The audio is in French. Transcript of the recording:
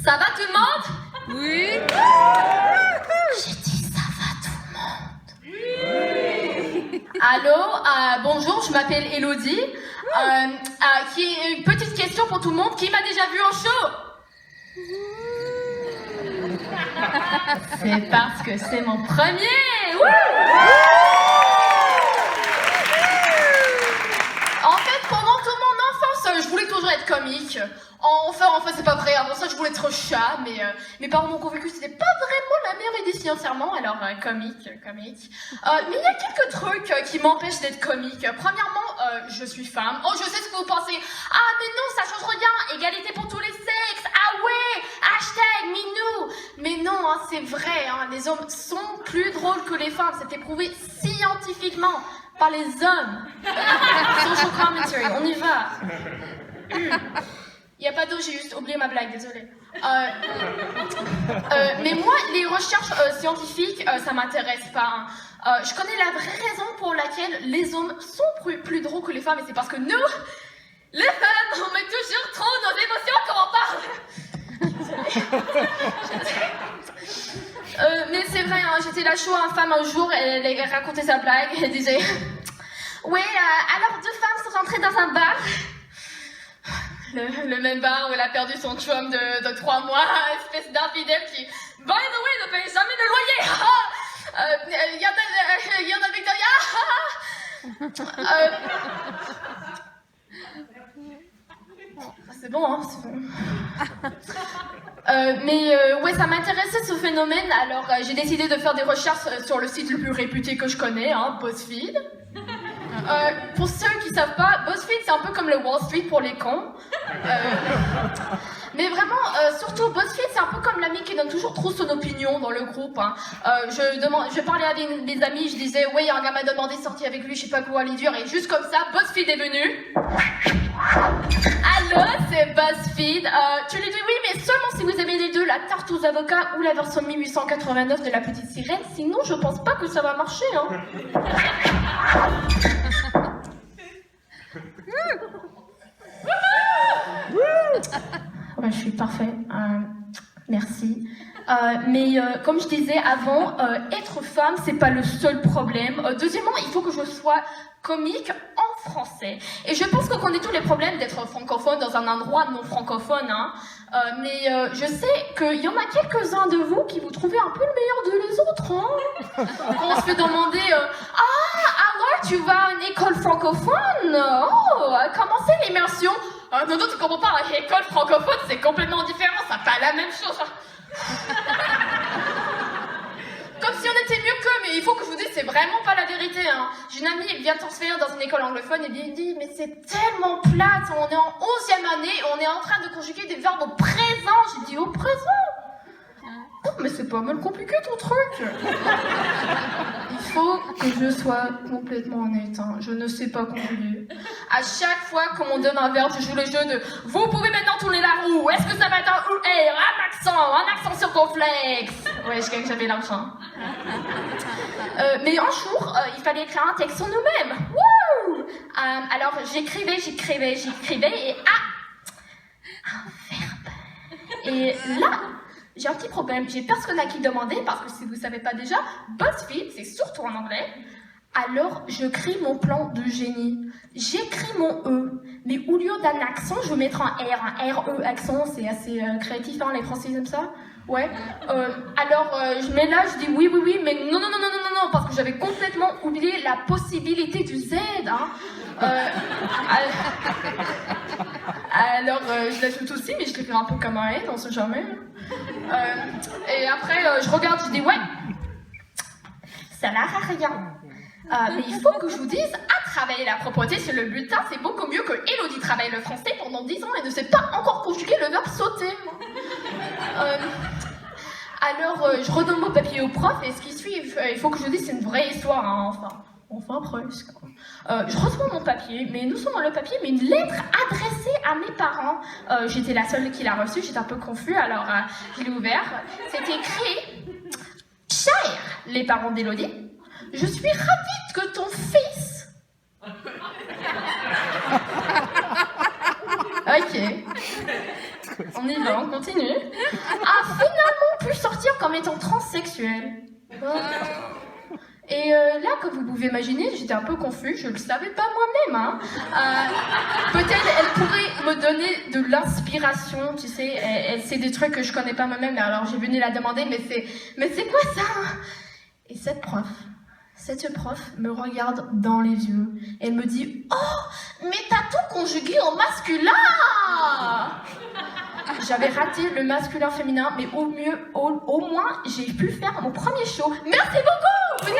Ça va tout le monde? Oui. J'ai dit ça va tout le monde. Oui. Allô, bonjour, je m'appelle Elodie. Une petite question pour tout le monde. Qui m'a déjà vu en show? C'est parce que c'est mon premier. Wouh! En fait, pendant toute mon enfance, je voulais toujours être comique. Enfin, c'est pas vrai. Avant ça, je voulais être chat, mais mes parents m'ont convaincu que c'était pas vraiment la meilleure idée financièrement. Alors, comique. Mais il y a quelques trucs qui m'empêchent d'être comique. Premièrement, je suis femme. Oh, je sais ce que vous pensez. Ah, mais non, ça change rien. Égalité pour tous les sexes. Ah ouais, hashtag #MeNoo. Mais non, hein, c'est vrai. Hein, les hommes sont plus drôles que les femmes. C'est éprouvé scientifiquement par les hommes. Social commentary, on y va. Il n'y a pas d'eau, j'ai juste oublié ma blague, désolée. Mais moi, les recherches scientifiques, ça m'intéresse pas. Hein. Je connais la vraie raison pour laquelle les hommes sont plus drôles que les femmes, et c'est parce que nous, les femmes, on met toujours trop nos émotions quand on parle. Mais c'est vrai, hein, j'étais la show à une femme un jour, elle racontait sa blague, elle disait « Ouais, alors deux femmes sont rentrées dans un bar. » Le même bar où elle a perdu son chum de 3 mois, espèce d'infidèle qui, by the way, ne paye jamais le loyer. Il y en a Victoria. C'est bon, hein, c'est bon. Ouais, ça m'intéressait ce phénomène, alors j'ai décidé de faire des recherches sur le site le plus réputé que je connais, hein, BuzzFeed. Pour ceux qui savent pas, BuzzFeed c'est un peu comme le Wall Street pour les cons. Mais vraiment, surtout BuzzFeed c'est un peu comme l'ami qui donne toujours trop son opinion dans le groupe. Hein. Je parlais à des amis, je disais ouais, un gars m'a demandé de sortir avec lui, je sais pas quoi lui dire, et juste comme ça, BuzzFeed est venu. Allô, c'est BuzzFeed. Tu lui dis oui, mais seulement si vous avez les deux, la tarte aux avocats ou la version 1889 de la petite sirène, sinon je pense pas que ça va marcher. Hein. Ouais, je suis parfait. Merci. Mais comme je disais avant, être femme, c'est pas le seul problème. Deuxièmement, il faut que je sois comique en français. Et je pense qu'on connaît tous les problèmes d'être francophone dans un endroit non francophone. Hein. Mais je sais qu'il y en a quelques-uns de vous qui vous trouvez un peu le meilleur de les autres. Hein. Quand on se fait demander alors tu vas à une école francophone? Oh, comment c'est l'immersion? Non, tu comprends pas, l'école francophone c'est complètement différent, ça pas la même chose. Comme si on était mieux qu'eux, mais il faut que je vous dise, c'est vraiment pas la vérité. Hein. J'ai une amie, elle vient de transférer dans une école anglophone et elle dit, mais c'est tellement plate, on est en 11e année, on est en train de conjuguer des verbes au présent. J'ai dit, au présent? Oh, mais c'est pas mal compliqué ton truc. Il faut que je sois complètement honnête, hein. Je ne sais pas conjuguer. À chaque fois qu'on me donne un verbe, je joue le jeu de « Vous pouvez maintenant tourner la roue, est-ce que ça va être un ER, un accent circonflexe ?» Ouais, je gagne jamais l'argent. Mais un jour, il fallait écrire un texte sur nous-mêmes. Wouh! Alors j'écrivais et un verbe. Et là, j'ai un petit problème, j'ai personne à qui demander parce que si vous savez pas déjà, BuzzFeed c'est surtout en anglais. Alors je crée mon plan de génie. J'écris mon E, mais au lieu d'un accent, je vais mettre un RE accent, c'est assez créatif, hein, les Français aiment ça. Ouais. Alors je mets là, je dis oui, mais non, parce que j'avais complètement oublié la possibilité du Z. Hein. Alors je l'ajoute aussi, mais je l'écris un peu comme un N, on sait jamais. Et après je regarde, je dis ouais, ça n'a rien. Mais il faut que je vous dise, à travailler la propreté sur le bulletin, c'est beaucoup mieux que Elodie travaille le français pendant 10 ans et ne sait pas encore conjuguer le verbe sauter. Alors, je redonne mon papier au prof et ce qui suit, il faut que je vous dise, c'est une vraie histoire, hein, enfin presque. Je reçois mon papier, mais nous sommes dans le papier, mais une lettre adressée à mes parents. J'étais la seule qui l'a reçue, j'étais un peu confus, alors je l'ai ouvert. C'était écrit « Chers les parents d'Elodie, je suis ravie que ton fils Ok. On y va, on continue. A finalement pu sortir comme étant transsexuelle. Et là, comme vous pouvez imaginer, j'étais un peu confus, je le savais pas moi-même. Hein. Peut-être elle pourrait me donner de l'inspiration, tu sais, elle sait des trucs que je connais pas moi-même, alors j'ai venu la demander, mais c'est quoi ça? Et cette prof me regarde dans les yeux, elle me dit « Oh, mais t'as tout conjugué au masculin !» J'avais raté le masculin-féminin, mais au moins, j'ai pu faire mon premier show. Merci beaucoup!